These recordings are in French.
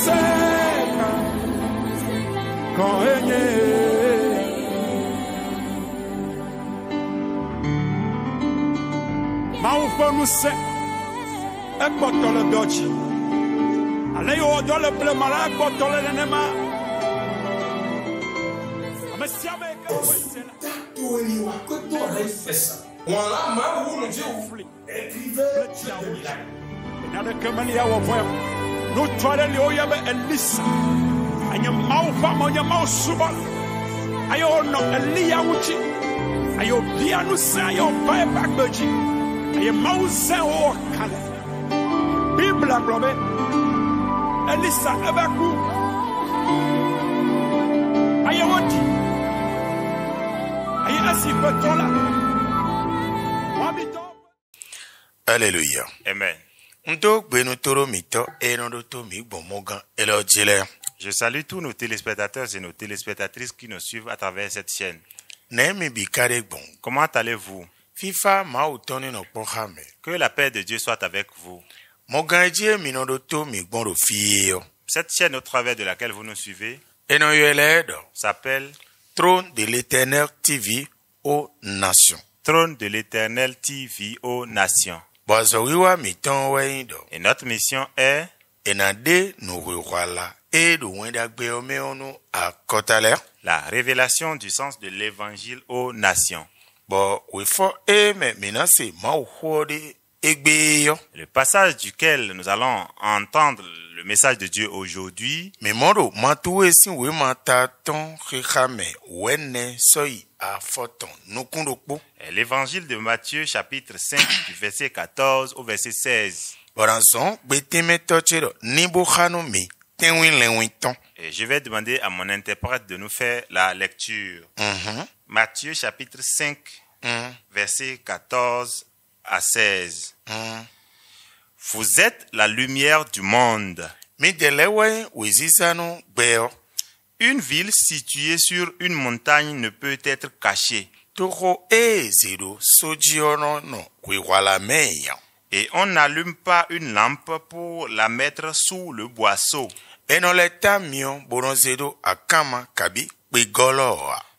seka koenye maufonu se ekpotole dochi ale yo dole ple mala ekpotole nenema amesiame ekawesela toeli wa koto refesa wala ma wulu je ufli écrivez nada kamali ya wofo no twale le oyabe elisa anya maufa monya mausuba ayo no elia wuchi ayo bia no sa ayo bai bakbaji ayo mausa o kale bibla blobe elisa abaku ayo woti ayo asifetola wabito. Alléluia. Amen. Je salue tous nos téléspectateurs et nos téléspectatrices qui nous suivent à travers cette chaîne. Comment allez-vous? Que la paix de Dieu soit avec vous. Cette chaîne au travers de laquelle vous nous suivez s'appelle Trône de l'Éternel TV aux Nations. Trône de l'Éternel TV aux Nations. Et notre mission est la révélation du sens de l'évangile aux nations. Le passage duquel nous allons entendre le message de Dieu aujourd'hui est l'évangile de Matthieu chapitre 5 du verset 14 au verset 16. Et je vais demander à mon interprète de nous faire la lecture. Matthieu chapitre 5 verset 14 à 16. Vous êtes la lumière du monde. Une ville située sur une montagne ne peut être cachée. Et on n'allume pas une lampe pour la mettre sous le boisseau.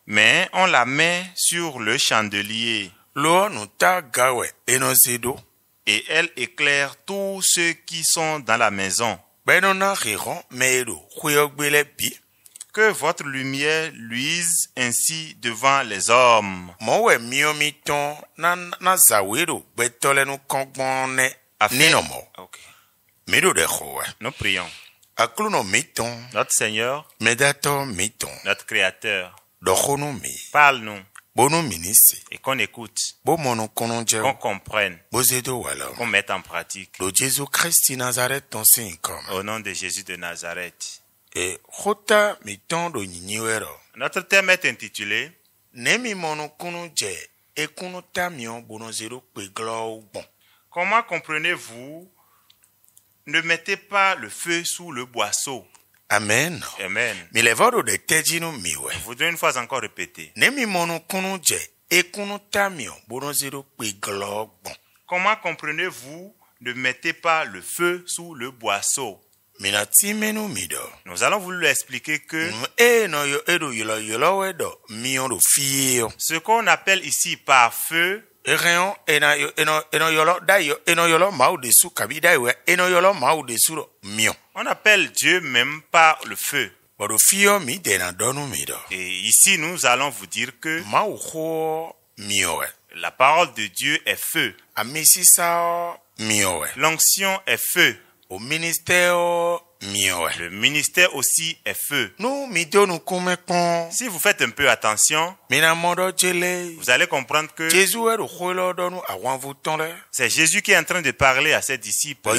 Mais on la met sur le chandelier. Et elle éclaire tous ceux qui sont dans la maison. Que votre lumière luise ainsi devant les hommes. Nous prions. Notre Seigneur, notre Créateur, parle-nous et qu'on écoute, qu'on comprenne, qu'on mette en pratique. Au nom de Jésus de Nazareth. Notre thème est intitulé Comment comprenez-vous? Ne mettez pas le feu sous le boisseau. Amen. Amen. Je voudrais une fois encore répéter. Comment comprenez-vous? Ne mettez pas le feu sous le boisseau. Nous allons vous l'expliquer que ce qu'on appelle ici par feu on appelle Dieu même par le feu. Et ici nous allons vous dire que la parole de Dieu est feu. L'onction est feu. Le ministère aussi est feu. Si vous faites un peu attention, vous allez comprendre que c'est Jésus qui est en train de parler à ses disciples.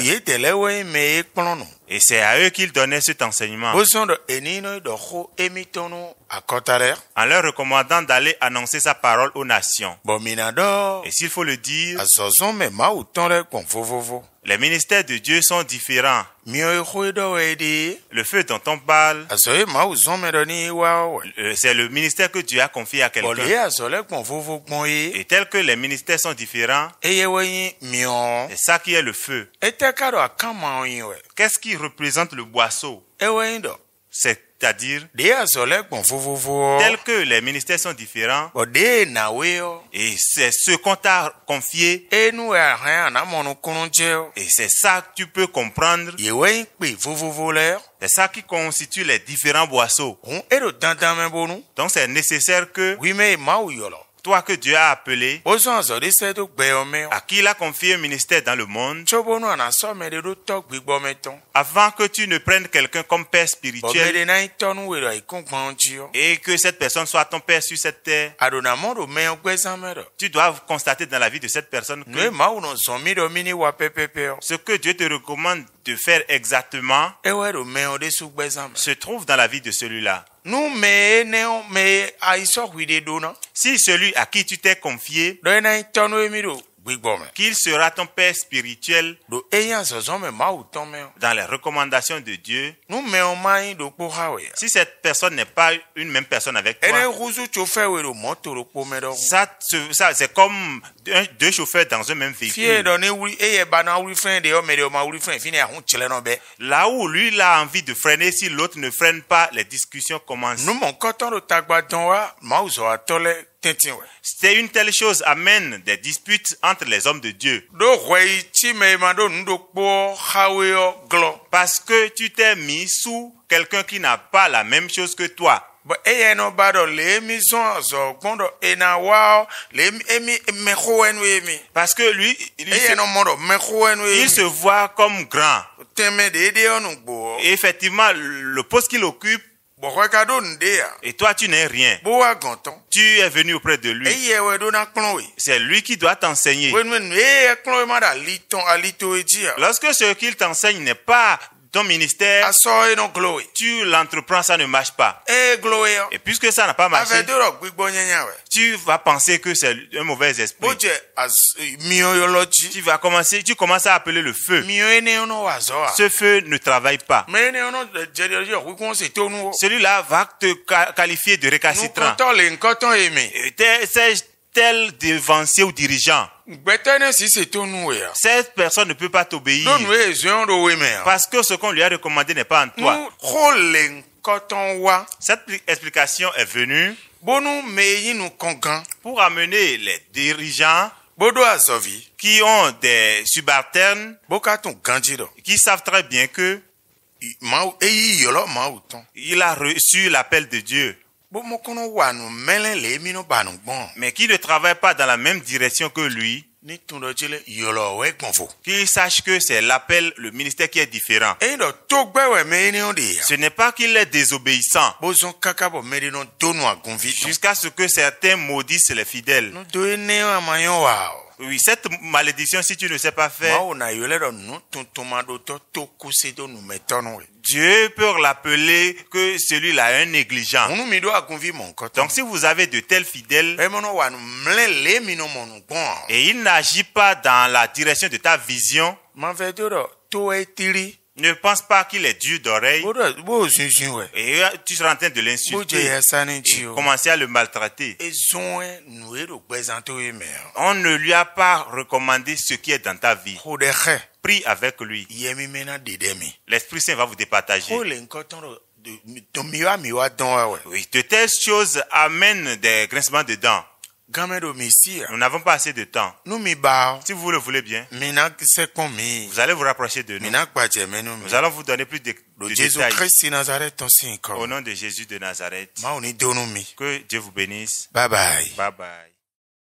Et c'est à eux qu'il donnait cet enseignement. En leur recommandant d'aller annoncer sa parole aux nations. Et s'il faut le dire, les ministères de Dieu sont différents. Le feu dont on parle, c'est le ministère que Dieu a confié à quelqu'un. Et tel que les ministères sont différents, c'est ça qui est le feu. Qu'est-ce qui qui représente le boisseau, ewe ndo c'est-à-dire de azole gbon vovovo tels que les ministères sont différents bo de na we o et c'est ce qu'on t'a confié enu ha na monu kunje o et c'est ça que tu peux comprendre. yewe pe vovovo le C'est ça qui constitue les différents boisseaux. on ero dandan me bonu Donc c'est nécessaire que wi me ma u yolo toi que Dieu a appelé, ozo azole se do gbe o me à qui il a confié un ministère dans le monde, chobonu ana so me de do to gbigbo me ton avant que tu ne prennes quelqu'un comme père bo me spirituel de na itonu we ro ikunpon ji o et que cette personne soit ton père sur cette terre, adona mo do me o gbe san me ro tu dois constater dans la vie de cette personne ne que ma u no so mi do mini wa pepepe o ce que Dieu te recommande de faire exactement ewe do me o de su gbe san me se trouve dans la vie de celui-là. nu me ne o me aiso wi de do na Si celui à qui tu t'es confié, do na itonu e mi do gbigbo me qu'il sera ton père spirituel do eyan so so me ma u ton me o dans les recommandations de Dieu, nu me o mai do po ha we si cette personne n'est pas une même personne avec ene toi, huzu cho fe we do moto do po me do ça c'est comme deux chauffeurs dans un même fie véhicule. do ne wuri eye ba na wuri friend de o me de o ma wuri friend fini ahun chile no be Là où lui il a envie de freiner, si l'autre ne freine pas, les discussions commencent. nu mon koton do tagba don wa ma u so atole tentin we C'est une telle chose amène des disputes entre les hommes de Dieu. do hwe chi me ma do ndo po hawe o glo Parce que tu t'es mis sous quelqu'un qui n'a pas la même chose que toi. but eye no ba do le mi son so gbondo ena wa le emi me ho en we mi Parce que lui, eye no mo do me ho en we il se voit comme grand. teme de onu gbo Et effectivement, le poste qu'il occupe, bo hwe ka do nde ya et toi tu n'es rien. bo wa gonton Tu es venu auprès de lui. eye we do na klon we C'est lui qui doit t'enseigner. we nu eye klon we ma da liton alito eji ya Lorsque ce qu'il t'enseigne n'est pas ton ministère, aso e no glo we tu l'entreprends, ça ne marche pas. e glo we yo Et puisque ça n'a pas marché, ave do ro gbigbo nyanya we tu vas penser que c'est un mauvais esprit. bo je as miology Tu commences à appeler le feu. mio ene ono wa zo a Ce feu ne travaille pas. me ene ono je wi kon se to nu o Celui-là va te qualifier de nu récalcitrant. koton le nkoton eme C'est tel dévancier ou dirigeant. gbetene si se to nu we ya Cette personne ne peut pas t'obéir do nu e zo do we me ya parce que ce qu'on lui a recommandé n'est pas en toi. nu ho le nkoton wa Cette explication est venue bonu me yin nu kongan pour amener les dirigeants bodo azovi qui ont des subalternes boka tun ganji do qui savent très bien que ma eyi yolo ma uton il a reçu l'appel de Dieu, bo mo kono wa nu melen le mi no ba nu gbon mais qui ne travaillent pas dans la même direction que lui, ni tun do jele yolo we gbon fo qu'il sache que c'est l'appel, le ministère qui est différent. eyin do to gbewe me ni o de ya Ce n'est pas qu'il est désobéissant bo zon kaka bo me de no donu agunvi jusqu'à ce que certains maudissent les fidèles. no do ene amayon wa o Oui, cette malédiction, si tu ne sais pas ma faire, o na yole do nu tun ma do to kuse do nu metonu we Dieu peut l'appeler que celui-là est un négligent. unu mi do agunvi mon koton Donc si vous avez de tels fidèles e mo no wa nu mlen le mi no mo nu gbon et il n'agit pas dans la direction de ta vision, ma ve do to e tiri ne pense pas qu'il est dur d'oreille bo sinsin we et tu seras en train de bo je l'insulter ya sani et ji o commencer à le maltraiter. ezon e nu e do gbezanto e me On ne lui a pas recommandé ce qui est dans ta vie. ho de khe Prie avec lui. yemi mena de mi L'Esprit Saint va vous départager. ho le nkoton do mi wa don wa we Oui, de telles choses amènent des grincements de dents. game do mi si Nous n'avons pas assez de temps. nu mi ba Si vous le voulez bien, mina se kon mi vous allez vous rapprocher de nous. mina gbaje menu mi Nous allons vous donner plus de do Jésus détails. Christ Nazareth ton sin Au ko nom de Jésus de Nazareth. ma oni donu mi Que Dieu vous bénisse. bye bye Bye bye.